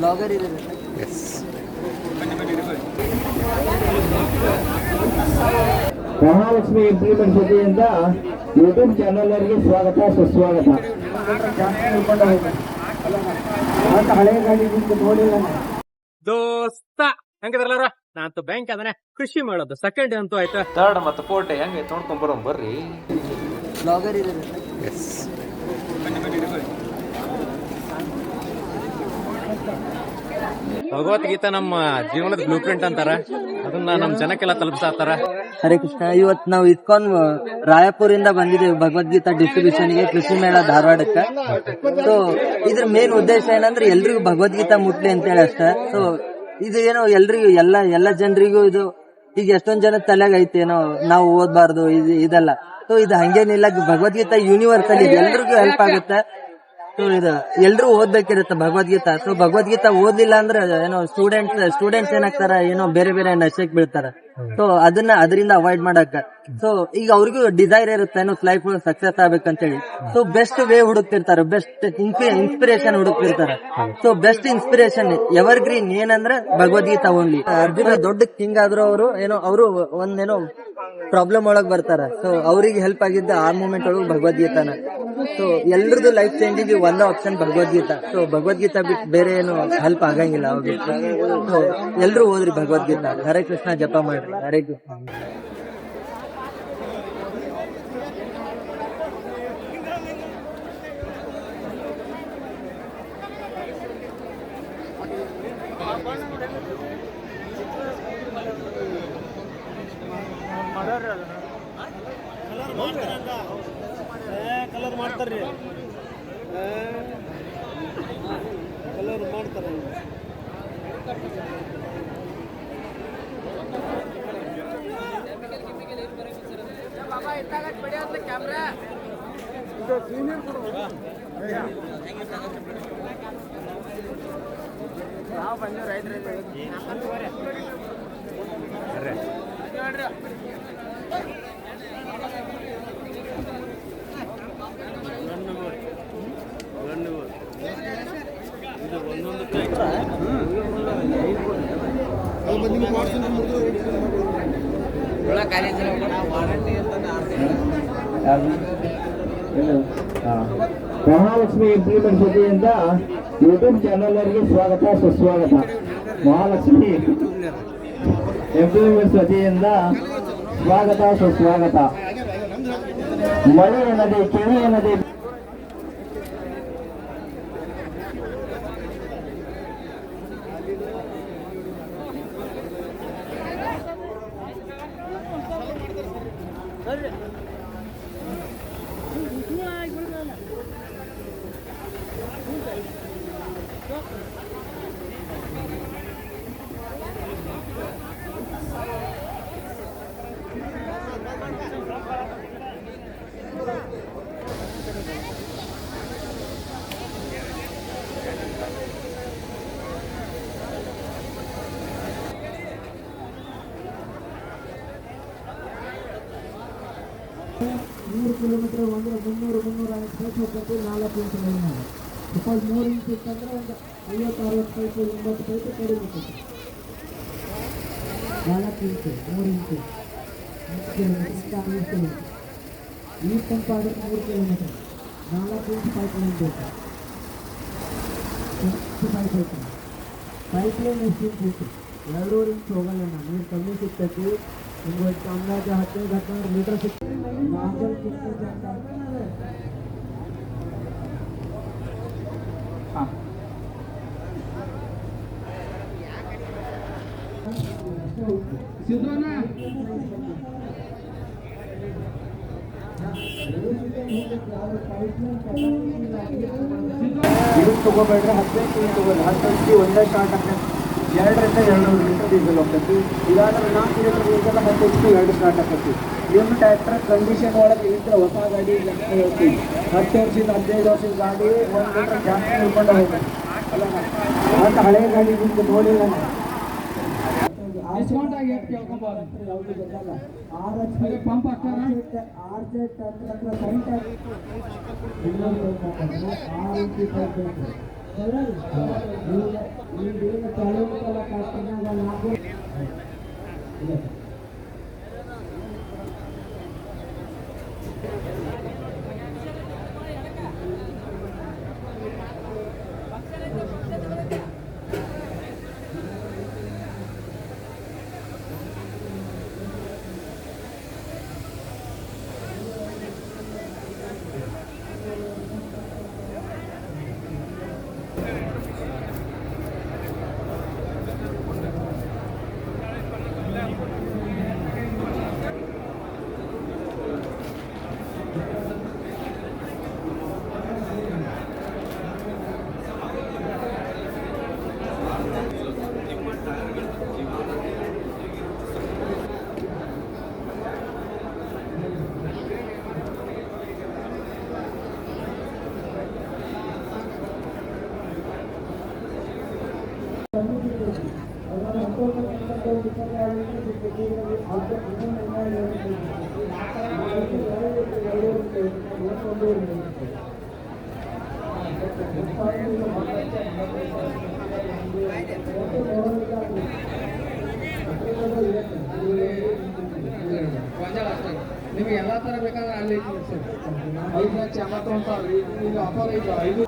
Blogger ಇದೆ. S. Mahalakshmi implement ಜೊತೆಯಿಂದ YouTube channel ಅವರಿಗೆ ಸ್ವಾಗತ ಸುಸ್ವಾಗತ. ಹಳೆ ಗಾಡಿ ನೋಡಿಲ್ಲ ದೋಸ್ತ ಹೆಂಗದ್ರಲ್ಲ ನಾನಂತೂ ಬ್ಯಾಂಕ್ ಅದನ್ನೇ ಖುಷಿ ಮಾಡೋದು ಸೆಕೆಂಡ್ ಅಂತೂ ಆಯ್ತಾ. ಥರ್ಡ್ ಮತ್ತು ಫೋರ್ಟ್ ಹೆಂಗೆ ನೋಡ್ಕೊಂಡ್ ಬರೋಣ ಬರ್ರಿ. ಬ್ಲಾಗರ್ ಇದೆ. ಎಸ್. ಭಗವದ್ಗೀತಾ ನಮ್ಮ ಜೀವನದ ಬ್ಲೂ ಪ್ರಿಂಟ್ ಅಂತಾರ, ಅದನ್ನ ನಮ್ ಜನಕ್ಕೆಲ್ಲ ತಲುಪಿಸ್ತಾರ. ಹರೇ ಕೃಷ್ಣ. ಇವತ್ತು ನಾವು ಇಸ್ಕಾನ್ ರಾಯಪುರಿಂದ ಬಂದಿದ್ದೇವೆ ಭಗವದ್ಗೀತಾ ಡಿಸ್ಟ್ರಿಬ್ಯೂಷನ್ ಗೆ, ಕೃಷಿ ಮೇಳ ಧಾರವಾಡಕ್ಕೆ. ಸೊ ಇದ್ರ ಮೇನ್ ಉದ್ದೇಶ ಏನಂದ್ರೆ ಎಲ್ರಿಗೂ ಭಗವದ್ಗೀತಾ ಮುಟ್ಲಿ ಅಂತೇಳಿ ಅಷ್ಟೇ. ಸೊ ಇದು ಏನೋ ಎಲ್ರಿಗೂ ಎಲ್ಲ ಜನರಿಗೂ ಇದು ಈಗ ಎಷ್ಟೊಂದ್ ಜನ ತಲೆಗೆ ಐತೇನೋ ನಾವು ಓದ್ಬಾರ್ದು ಇದೆಲ್ಲ. ಸೊ ಇದು ಹಂಗೇನಿಲ್ಲ, ಭಗವದ್ಗೀತಾ ಯೂನಿವರ್ಸಲ್ ಇದೆ, ಎಲ್ರಿಗೂ ಹೆಲ್ಪ್ ಆಗುತ್ತೆ. ಸೊ ಇದು ಎಲ್ರು ಓದ್ಬೇಕಿರುತ್ತೆ ಭಗವದ್ಗೀತಾ. ಸೊ ಭಗವದ್ಗೀತಾ ಓದ್ಲಿಲ್ಲ ಅಂದ್ರೆ ಏನೋ ಸ್ಟೂಡೆಂಟ್ಸ್ ಏನಾಗ್ತಾರ, ಏನೋ ಬೇರೆ ನಶೆಕ್ ಬೀಳ್ತಾರ. ಸೊ ಅದರಿಂದ ಅವಾಯ್ಡ್ ಮಾಡಕ್ಕ. ಸೊ ಈಗ ಅವ್ರಿಗೂ ಡಿಸೈರ್ ಇರುತ್ತೆ ಏನೋ ಲೈಫ್ ಸಕ್ಸಸ್ ಆಗ್ಬೇಕಂತೇಳಿ. ಸೊ ಬೆಸ್ಟ್ ವೇ ಹುಡುಕ್ತಿರ್ತಾರೆ, ಬೆಸ್ಟ್ ಇನ್ಸ್ಪಿರೇಷನ್ ಹುಡುಕ್ತಿರ್ತಾರೆ. So best inspiration evergreen ಏನಂದ್ರೆ ಭಗವದ್ಗೀತಾ ಓನ್ಲಿ. ಅರ್ಜುನ ದೊಡ್ಡ ಕಿಂಗ್ ಆದ್ರೂ ಅವರು ಒಂದೇನೋ ಪ್ರಾಬ್ಲಮ್ ಒಳಗ್ ಬರ್ತಾರ. ಸೊ ಅವ್ರಿಗೆ ಹೆಲ್ಪ್ ಆಗಿದ್ದ ಆ ಮೂಮೆಂಟ್ ಒಳಗೆ ಭಗವದ್ಗೀತಾನ. ಸೊ ಎಲ್ರದ್ದು ಲೈಫ್ ಚೇಂಜಿಗೆ ಒಂದೇ ಆಪ್ಷನ್ ಭಗವದ್ಗೀತಾ. ಸೊ ಭಗವದ್ಗೀತಾ ಬಿಟ್ಟು ಬೇರೆ ಏನು ಹೆಲ್ಪ್ ಆಗಂಗಿಲ್ಲ ಅವ್ರಿಗೆ. ಸೊ ಎಲ್ರು ಓದ್ರಿ ಭಗವದ್ಗೀತಾ. ಹರೇ ಕೃಷ್ಣ ಜಪ ಮಾಡ್ರಿ. ಹರೇ ಕೃಷ್ಣ. ಕಲರ್ ಮಾಡ್ತಾರ್ರಿ, ಕಲರ್ ಮಾಡ್ತಾರೆ. ನಾವು ಬಂದು ರೈತರಲ್ಲಿ ಮಹಾಲಕ್ಷ್ಮಿ ಇಂಪ್ಲಿಮೆಂಟ್ ಜೊತೆಯಿಂದ ಯೂಟ್ಯೂಬ್ ಚಾನಲ್ ಅವರಿಗೆ ಸ್ವಾಗತ ಸುಸ್ವಾಗತ. ಮಹಾಲಕ್ಷ್ಮಿ ಇಂಪ್ಲಿಮೆಂಟ್ ಜೊತೆಯಿಂದ ಸ್ವಾಗತ ಸುಸ್ವಾಗತ. ಮಳೆ ನದಿ, ಕೆರೆಯ ನದಿ, ಕಿಲೋಮೀಟರ್ 300-350 ಪೈಸೆ 4 ಇಂಚ್ ಲೈನ್. ಸಪೋಸ್ 3 ಇಂಚ್ ಇತ್ತಂದ್ರೆ ಒಂದು 50-60 ಪೈಸೆ 80 ಪೈಸೆ ಕಡಿಮೆ ಇರ್ತದೆ. 4 ಇಂಚ್ 3 ಇಂಚ್ ಕಿಲೋಮೀಟರ್ ಈ ಪಂಪ್ ಆದರೆ 3 ಕಿಲೋಮೀಟರ್ 4 ಇಂಚ್ ಪೈಪ್ ಲೈನ್ ಬೇಕು. ಪೈಪ್ ಲೈನ್ ಎಷ್ಟು ಇಂಚ್ ಬೇಕು? 2 ಇಂಚ್ ಹೋಗಲ್ಲ. ನೀರು ಕಮ್ಮಿ ಸಿಗ್ತೈತಿ. ನಿಮ್ಗೆ ಅಂದಾಜು 15-16 ಲೀಟರ್ ಸಿಗ್ತದೆ. ಇದಕ್ಕೆ ತಗೋಬೇಡ್ರೆ 15 ತಗೋಲ್ಲ. 10 ಒಂದೇ ಸ್ಟಾರ್ಟ್ ಆಗ್ತದೆ. 2-2.5 ಲೀಟರ್ ಡೀಸೆಲ್ ಹೋಗ್ತೈತಿ. ಇದಾದ್ರೆ 4 ಲೀಟರ್ ಡೀಸೆಲ್ 10 2 ಸ್ಟಾರ್ಟ್ ಆಗ್ತೈತಿ. ನಿಮ್ಮ ಟ್ರ್ಯಾಕ್ಟರ್ ಕಂಡೀಷನ್ ಒಳಗೆ ಇದ್ರೆ ಹೊಸ ಗಾಡಿ ಹೇಳ್ತೀವಿ. 10 ವರ್ಷದಿಂದ 15 ವರ್ಷದ ಗಾಡಿ 1 ಲೀಟರ್ ಜಾಸ್ತಿ ಹಿಡ್ಕೊಂಡು ಹೋಗ್ಬೇಕು ಅಲ್ಲ. ಮತ್ತು ಹಳೆ ಗಾಡಿ ನಿಮ್ಗೆ ನೋಡಿಲ್ಲ. ಡಿಸ್ಕೌಂಟ್ ಆಗಿ ಎಷ್ಟು ಕೇಳ್ಕೊಬೋದು? ಯಾವುದು ಗೊತ್ತಲ್ಲ. 6 HP ಪಂಪ್ ಹಾಕ್ತಾರ. 6 ಸೆಟ್ ಹತ್ರ ಸೈಟ್ 6 ಇಂಚ್ ಪೈಪ್ ಬೇಕು. ನಿಮಗೆ ಎಲ್ಲಾ ತರ ಬೇಕಾದ್ರೆ ಅಲ್ಲಿ 5 ಲಕ್ಷ 81,000 ಈಗ ಆಫರ್ ಐತೆ 5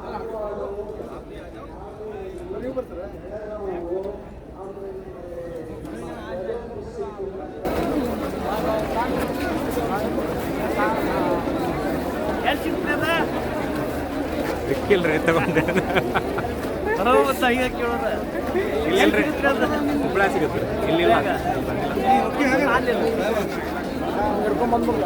ಸಿಕ್ಕಿಲ್ರಿ ತಗೊಂಡೆ ಇಲ್ರಿ ಹುಬ್ಳ ಸಿಗುತ್ತೆ ಇಲ್ಲಿ ಹಿಡ್ಕೊಂಡ್ ಬಂದ್ಬಿಡ್ಲ